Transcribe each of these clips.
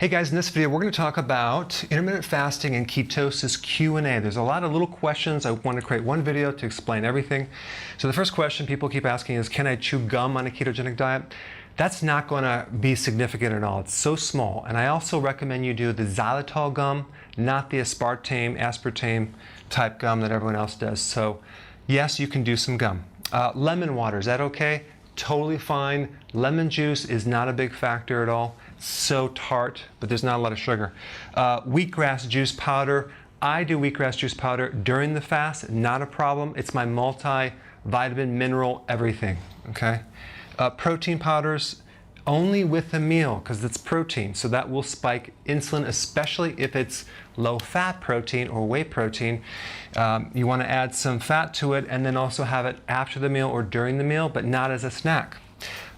Hey guys, in this video we're going to talk about intermittent fasting and ketosis Q&A. There's a lot of little questions. I want to create one video to explain everything. So the first question people keep asking is, can I chew gum on a ketogenic diet? That's not going to be significant at all. It's so small. And I also recommend you do the xylitol gum, not the aspartame type gum that everyone else does. So yes, you can do some gum. Lemon water, is that okay? Totally fine. Lemon juice is not a big factor at all. So tart, but there's not a lot of sugar. Wheatgrass juice powder. I do wheatgrass juice powder during the fast, not a problem. It's my multi-vitamin, mineral, everything, okay? Protein powders, only with a meal, because it's protein, so that will spike insulin, especially if it's low-fat protein or whey protein. You want to add some fat to it and then also have it after the meal or during the meal, but not as a snack.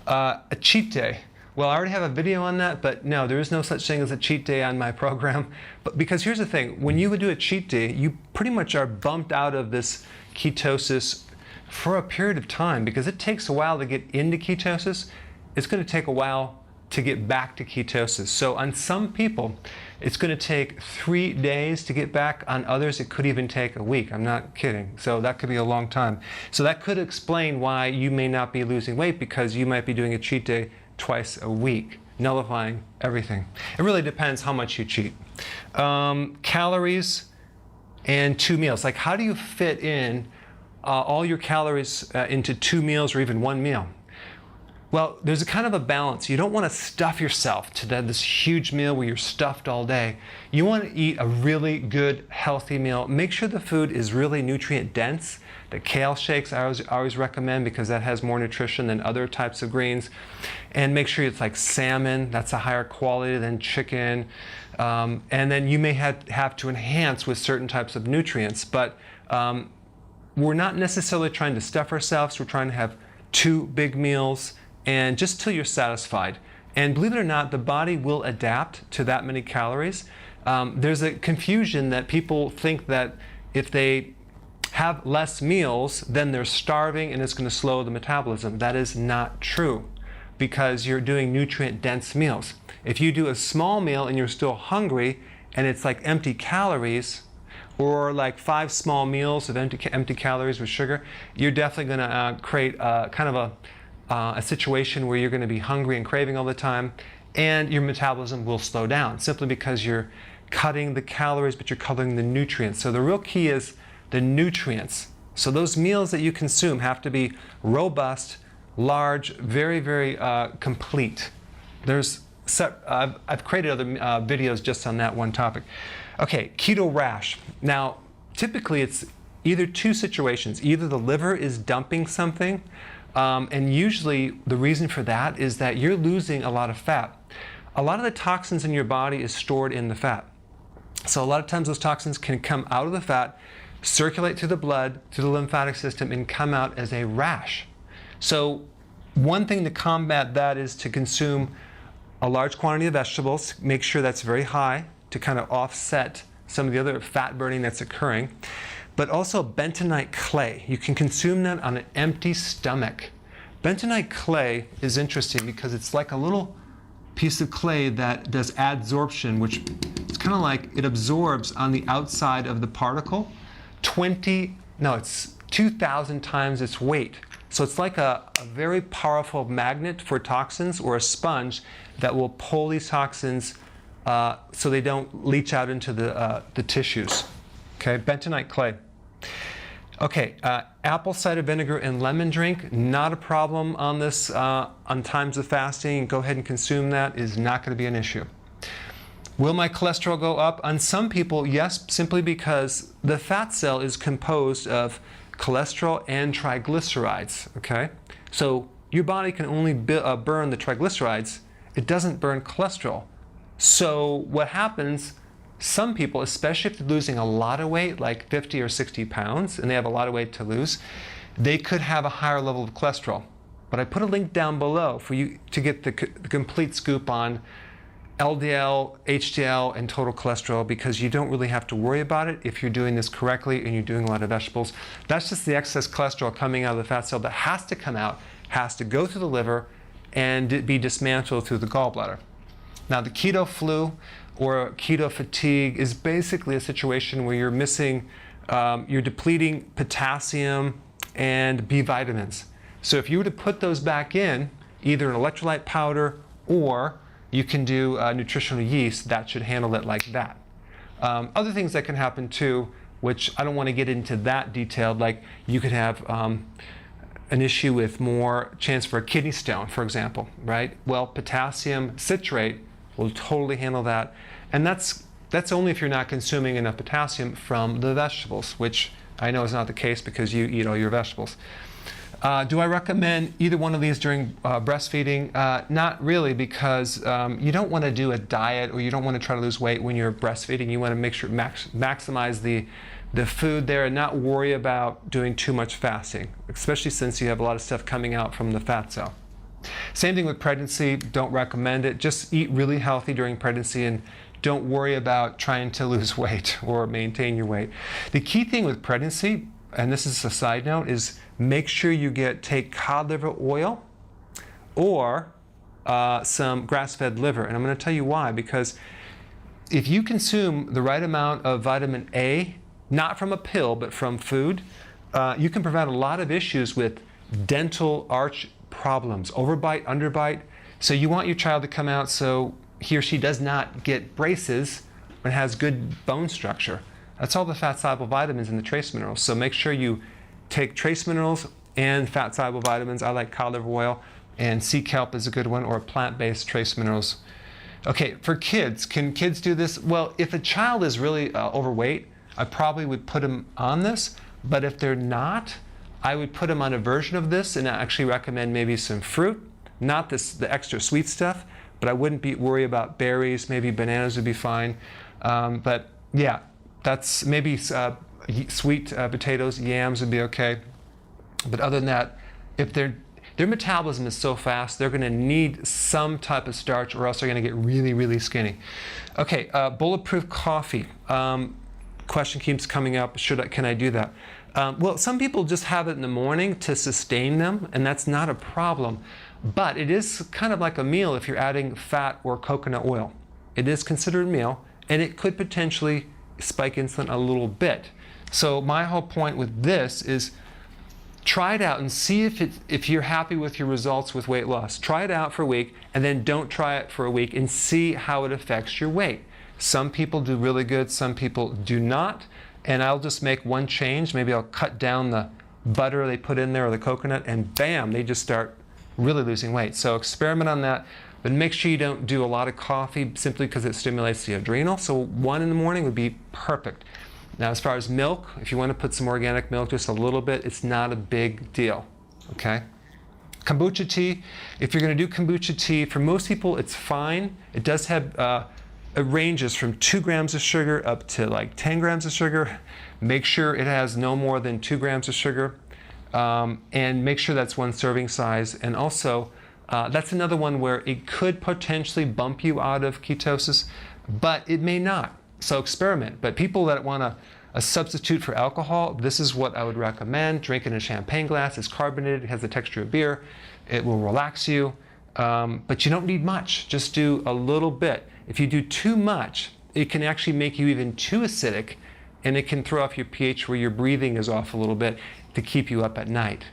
A cheat day. Well, I already have a video on that, but no, there is no such thing as a cheat day on my program. But because here's the thing, when you would do a cheat day, you pretty much are bumped out of this ketosis for a period of time, because it takes a while to get into ketosis. It's going to take a while to get back to ketosis. So on some people, it's going to take 3 days to get back. On others, it could even take a week. I'm not kidding. So that could be a long time. So that could explain why you may not be losing weight, because you might be doing a cheat day twice a week, nullifying everything. It really depends how much you cheat. Calories and 2 meals. Like, how do you fit in all your calories into 2 meals or even 1 meal? Well, there's a kind of a balance. You don't want to stuff yourself to this huge meal where you're stuffed all day. You want to eat a really good, healthy meal. Make sure the food is really nutrient dense. The kale shakes I always recommend, because that has more nutrition than other types of greens. And make sure it's like salmon. That's a higher quality than chicken. And then you may have to enhance with certain types of nutrients. But we're not necessarily trying to stuff ourselves. We're trying to have 2 big meals, and just till you're satisfied. And believe it or not, the body will adapt to that many calories. There's a confusion that people think that if they have less meals, then they're starving and it's going to slow the metabolism. That is not true, because you're doing nutrient-dense meals. If you do a small meal and you're still hungry and it's like empty calories, or like 5 small meals of empty calories with sugar, you're definitely going to create kind of a situation where you're going to be hungry and craving all the time, and your metabolism will slow down simply because you're cutting the calories, but you're cutting the nutrients. So the real key is the nutrients. So those meals that you consume have to be robust, large, very, very complete. I've created other videos just on that one topic. Okay, keto rash. Now, typically it's either 2 situations. Either the liver is dumping something, and usually the reason for that is that you're losing a lot of fat. A lot of the toxins in your body is stored in the fat. So a lot of times those toxins can come out of the fat, circulate through the blood, through the lymphatic system, and come out as a rash. So one thing to combat that is to consume a large quantity of vegetables. Make sure that's very high to kind of offset some of the other fat burning that's occurring. But also bentonite clay. You can consume that on an empty stomach. Bentonite clay is interesting because it's like a little piece of clay that does adsorption, which it's kind of like it absorbs on the outside of the particle it's 2,000 times its weight. So it's like a very powerful magnet for toxins, or a sponge that will pull these toxins so they don't leach out into the tissues. Okay, bentonite clay. Okay, apple cider vinegar and lemon drink, not a problem on this on times of fasting. Go ahead and consume that. Is not going to be an issue. Will my cholesterol go up? On some people, yes, simply because the fat cell is composed of cholesterol and triglycerides, okay? So your body can only burn the triglycerides. It doesn't burn cholesterol. So what happens, some people, especially if they're losing a lot of weight, like 50 or 60 pounds, and they have a lot of weight to lose, they could have a higher level of cholesterol. But I put a link down below for you to get the complete scoop on LDL, HDL, and total cholesterol, because you don't really have to worry about it if you're doing this correctly and you're doing a lot of vegetables. That's just the excess cholesterol coming out of the fat cell that has to come out, has to go through the liver, and be dismantled through the gallbladder. Now, the keto flu or keto fatigue is basically a situation where you're missing, you're depleting potassium and B vitamins. So if you were to put those back in, either an electrolyte powder or you can do nutritional yeast, that should handle it like that. Other things that can happen too, which I don't want to get into that detailed, like you could have an issue with more chance for a kidney stone, for example, right? Well, potassium citrate will totally handle that. And that's only if you're not consuming enough potassium from the vegetables, which I know is not the case because you eat all your vegetables. Do I recommend either one of these during breastfeeding? Not really, because you don't want to do a diet or you don't want to try to lose weight when you're breastfeeding. You want to make sure maximize the food there and not worry about doing too much fasting, especially since you have a lot of stuff coming out from the fat cell. Same thing with pregnancy. Don't recommend it. Just eat really healthy during pregnancy and don't worry about trying to lose weight or maintain your weight. The key thing with pregnancy, and this is a side note, is make sure you take cod liver oil or some grass-fed liver. And I'm going to tell you why. Because if you consume the right amount of vitamin A, not from a pill, but from food, you can prevent a lot of issues with dental arch problems, overbite, underbite. So you want your child to come out so he or she does not get braces but has good bone structure. That's all the fat-soluble vitamins and the trace minerals. So make sure you take trace minerals and fat-soluble vitamins. I like cod liver oil, and sea kelp is a good one, or plant-based trace minerals. Okay, for kids, can kids do this? Well, if a child is really overweight, I probably would put them on this, but if they're not, I would put them on a version of this and actually recommend maybe some fruit, not the extra sweet stuff, but I wouldn't worry about berries. Maybe bananas would be fine. But yeah, that's maybe sweet potatoes, yams would be okay. But other than that, if their metabolism is so fast, they're going to need some type of starch or else they're going to get really, really skinny. Okay, bulletproof coffee. Question keeps coming up, can I do that? Well, some people just have it in the morning to sustain them, and that's not a problem. But it is kind of like a meal if you're adding fat or coconut oil. It is considered a meal, and it could potentially spike insulin a little bit. So my whole point with this is try it out and see if you're happy with your results with weight loss. Try it out for a week, and then don't try it for a week and see how it affects your weight. Some people do really good, some people do not. And I'll just make one change. Maybe I'll cut down the butter they put in there or the coconut, and bam, they just start really losing weight. So experiment on that, but make sure you don't do a lot of coffee simply because it stimulates the adrenal. So 1 in the morning would be perfect. Now, as far as milk, if you want to put some organic milk, just a little bit, it's not a big deal, okay? Kombucha tea, if you're going to do kombucha tea, for most people it's fine. It does have, it ranges from 2 grams of sugar up to like 10 grams of sugar. Make sure it has no more than 2 grams of sugar. And make sure that's 1 serving size. And also, that's another one where it could potentially bump you out of ketosis, but it may not. So experiment. But people that want a substitute for alcohol, this is what I would recommend. Drink in a champagne glass. It's carbonated. It has the texture of beer. It will relax you. But you don't need much. Just do a little bit. If you do too much, it can actually make you even too acidic, and it can throw off your pH where your breathing is off a little bit to keep you up at night.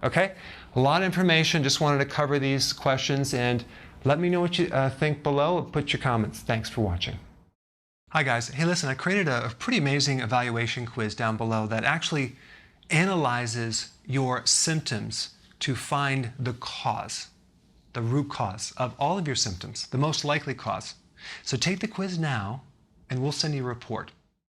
Okay? A lot of information. Just wanted to cover these questions, and let me know what you think below. Put your comments. Thanks for watching. Hi guys. Hey, listen, I created a pretty amazing evaluation quiz down below that actually analyzes your symptoms to find the cause, the root cause of all of your symptoms, the most likely cause. So take the quiz now, and we'll send you a report.